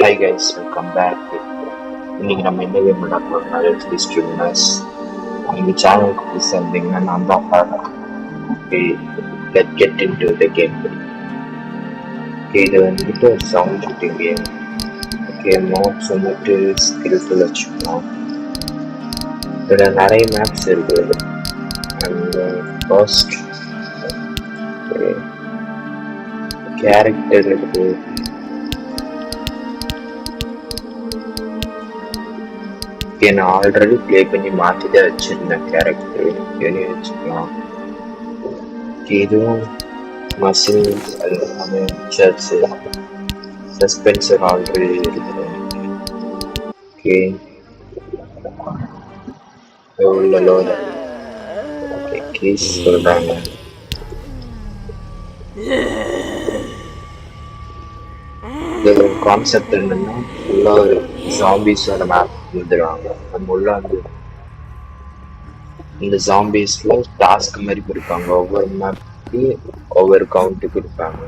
Hi guys, welcome back. இன்னைக்கு நம்ம என்ன கேம் விளையாட போறோம்னா ரெட் லிஸ்ட் வின்னர்ஸ். இந்த சேனலுக்கு புதுசாக இருந்தீங்கன்னா நான் தான் பார்க்கலாம். Okay, let get into the game. Okay, இது வந்துட்டு ஒரு sound shooting game. Okay, modes வந்துட்டு ஸ்கில்ஃபுல் வச்சுக்கலாம். இதில் நிறைய மேப்ஸ் இருக்குது. அண்ட் ஃபர்ஸ்ட் கேரக்டர் இருக்குது. நான் ஆல்ரெடி ப்ளே பண்ணி மாற்றி தான் வச்சுருந்தேன் கேரக்டர் எழுதி வச்சுக்கலாம். இதுவும் மசில்ஸ் அது எல்லாமே சர்ச்சு சஸ்பென்சர் ஆல்ரெடி இருக்குது. ஓகே, உள்ள லோட ஓகே கேஸ் சொல்கிறாங்க. இது கான்செப்ட் என்னன்னா ஃபுல்லாக ஒரு ஜாம்பிஸோட மேப் வந்துடுவாங்க. நம்ம உள்ள வந்து இந்த ஜாம்பிஸ்ல டாஸ்க் மாதிரி கொடுப்பாங்க. ஒவ்வொரு மேப்புக்கு ஒவ்வொரு கவுண்ட்டு கொடுப்பாங்க.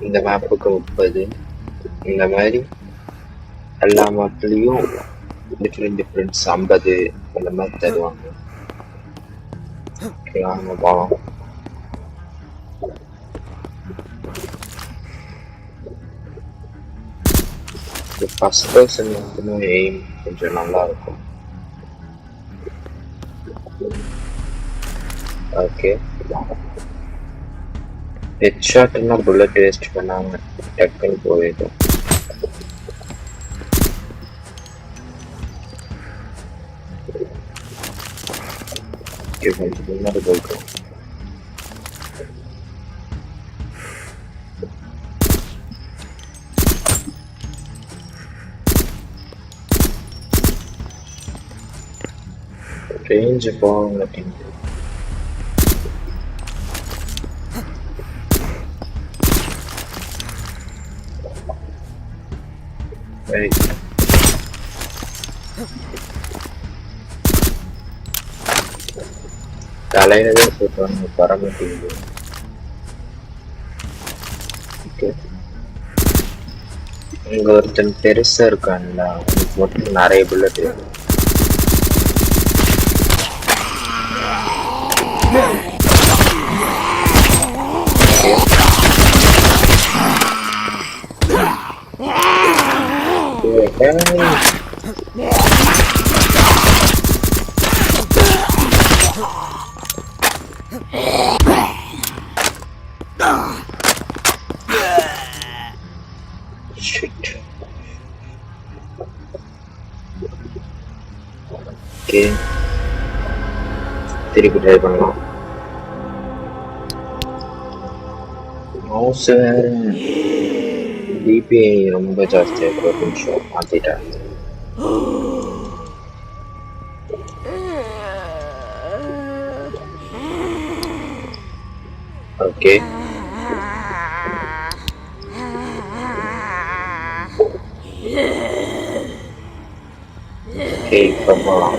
இந்த மேப்புக்கு 30, இந்த மாதிரி எல்லா மேப்லேயும் டிஃப்ரெண்ட் 50 அந்த மாதிரி தருவாங்க. ஓகே, வாங்க போகலாம். ஃபர்ஸ்ட் பர்சன் வந்து எய்ம் கொஞ்சம் நல்லா இருக்கும். ஓகே, ஹெட் ஷாட்னா புல்லட் வேஸ்ட் பண்ணாம டக்குன்னு போயிடும். ஓகே, கொஞ்சம் முன்னாடி போய்க்கும். ரேஞ்ச் போக மாட்டேங்குது. தலையிலே போட்டாங்க, வர மாட்டேங்குது. இங்க ஒருத்தன் பெருசா இருக்கான்ல, அவனுக்கு மட்டும் நிறைய புல்லட் இருக்கு. ஓகே, திருப்பி ட்ரை பண்ணலாம். மவுஸ் டிபிஐ ரொம்ப ஜாஸ்தியாக இருக்கு. ஒரு நிமிஷம் மாற்றிட்டேன். ஓகே, ஓகே இப்போ போகலாம்.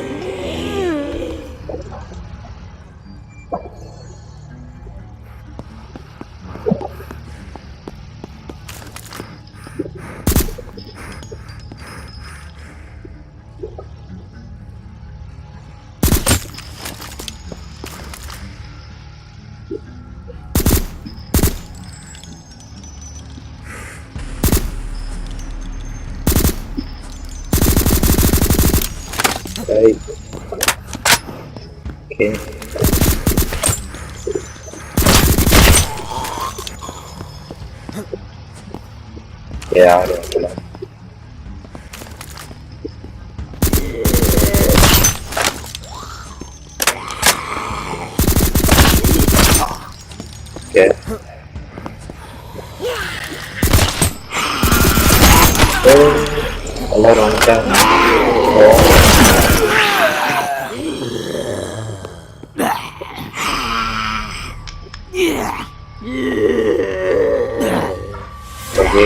Okay. Yeah, I don't know. Okay. எல்லாரும் வந்துட்டாங்க. ஓகே,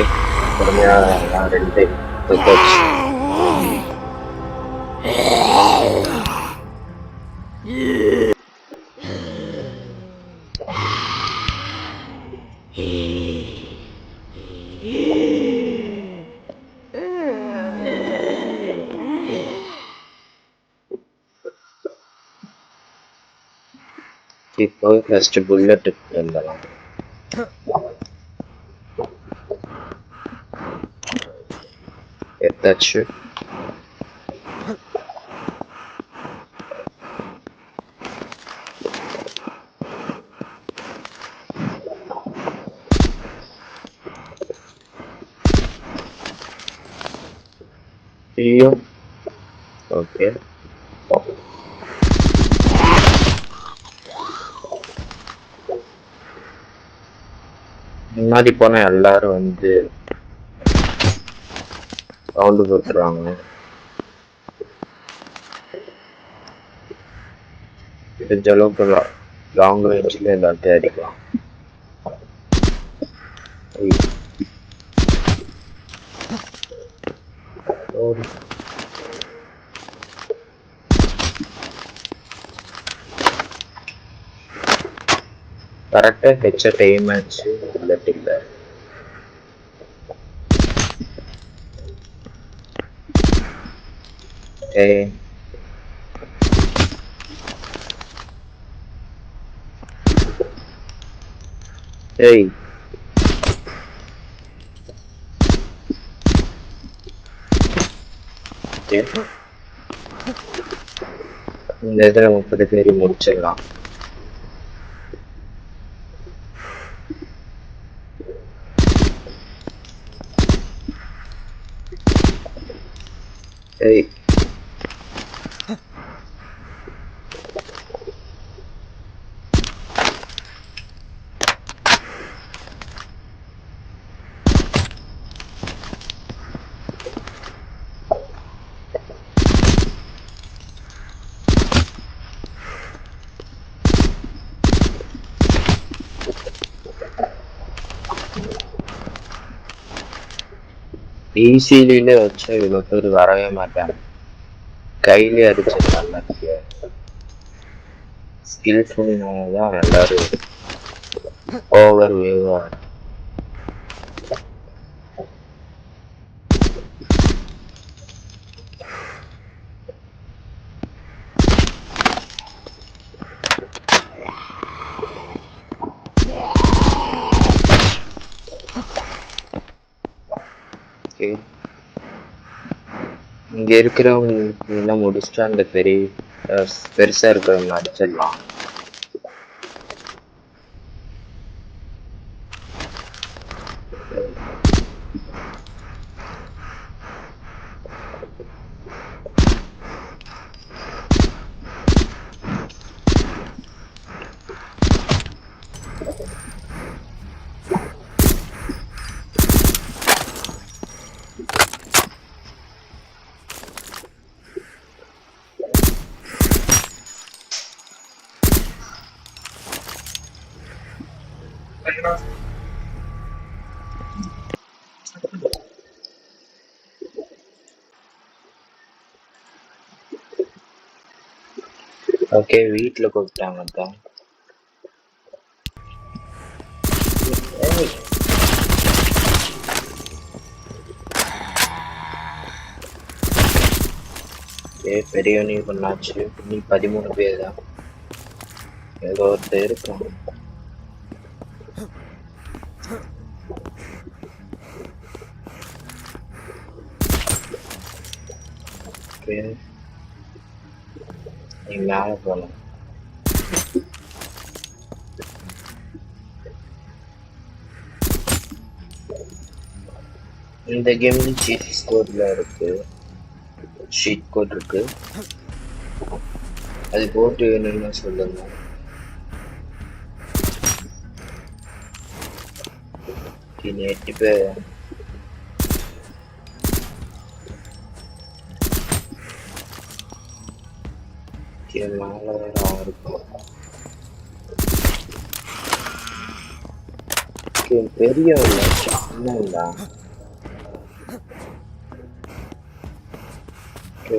பொறுமையாக நான் 2 போச்சு. இப்போ ஃபர்ஸ்ட் புல்லட் எடுத்துடலாம். எடுத்தாச்சு. ஐயோ, ஓகே. முன்னாடி போன எல்லாரும் வந்து ரவுண்டு போட்டுருவாங்க. முடிஞ்ச அளவுக்கு லாங் ரேஞ்சில் எல்லாத்தையும் அடிக்கலாம். கரெக்டாக ஹெட்செட் எய்ம் ஆச்சு, புல்லட் இல்லை. ஏய், ஏய், இந்த இதில் 30 பேர் முடிச்சிடலாம். ஏய், ஈஸியிலே வச்சு இவ்வளோ பேர் வரவே மாட்டாங்க. கையிலே அடிச்சிடலாம். ஸ்கில்ஃபுல்னால தான் எல்லாரும் ஓவர் வேவா. இங்க இருக்கிறவங்க எல்லாம் முடிச்சுட்டு அந்த பெருசா இருக்கிறவங்க அடிச்சிடலாம். ஓகே, வீட்டில் கூப்பிட்டாங்க தான். பெரிய நீ பண்ணாச்சு. நீ 13 பேர் தான். ஏதோ ஒருத்தர் இருக்கும். நீ மேல போகலாம். இந்த கேம்ல சீட் கோட்ல இருக்கு, ஷீட் கோட் இருக்கு. அது போட்டு வேணும்னு சொல்லுங்க. நேற்று பேர் மேல வேற இருக்கும். பெரிய சின்னங்களா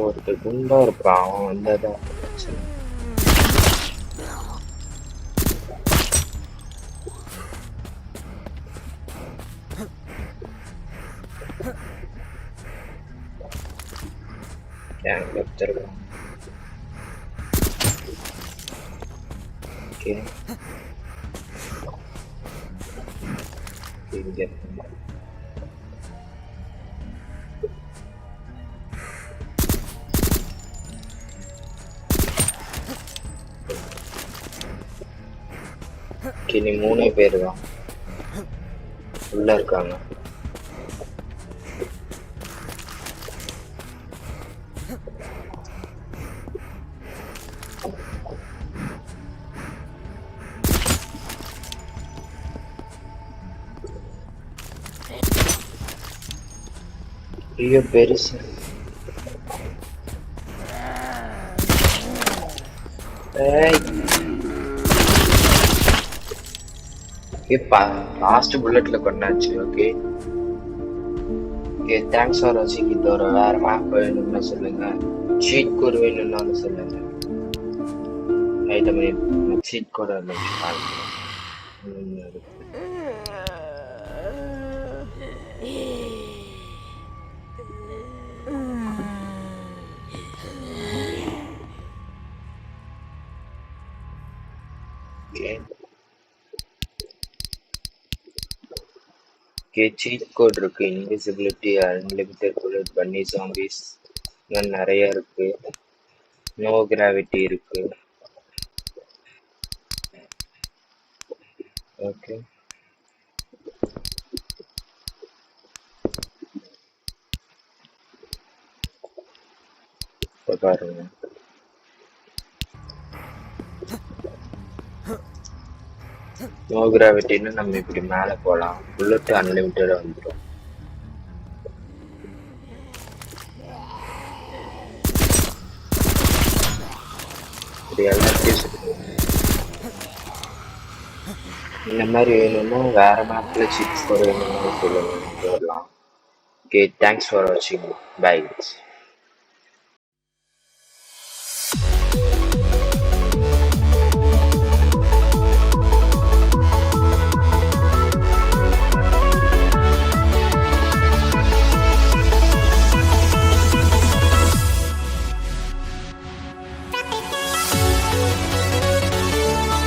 ஒருத்தர் குண்டா இருப்பான், அவன் வந்ததான் பிரச்சனை. Okay. Get இனி 3 பேர் தான் உள்ள இருக்காங்க. ஐயோ பெருசு. லாஸ்ட் புல்லட்ல கொண்டாச்சு. ஓகே ஓகே, தேங்க்ஸ் ஃபார் வாட்சிங். இது ஒரு வேற மேப் வேணும்னு சொல்லுங்க, சீட் கோட் வேணும்னாலும் சொல்லுங்க. சீட் கோட் சீட் கோட் இருக்கு. இன்விசிபிலிட்டி, அன்லிமிட்டட் புல்லட், பன்னி ஜாம்பிஸ் நிறைய இருக்கு. நோ கிராவிட்டி இருக்கு. ஓகே பாருங்க. நோ கிராவிட்டின்னு நம்ம இப்படி மேல போலாம். புல்லட் அன்லிமிட்டட் வந்துடும். இப்படி எல்லாத்தையும் இந்த மாதிரி வேணும்னா வேற மேப்ல சீட் கோட் வேணும்னு சொல்லுங்க, வரலாம். ஓகே, தேங்க்ஸ் ஃபார் வாட்சிங். பை.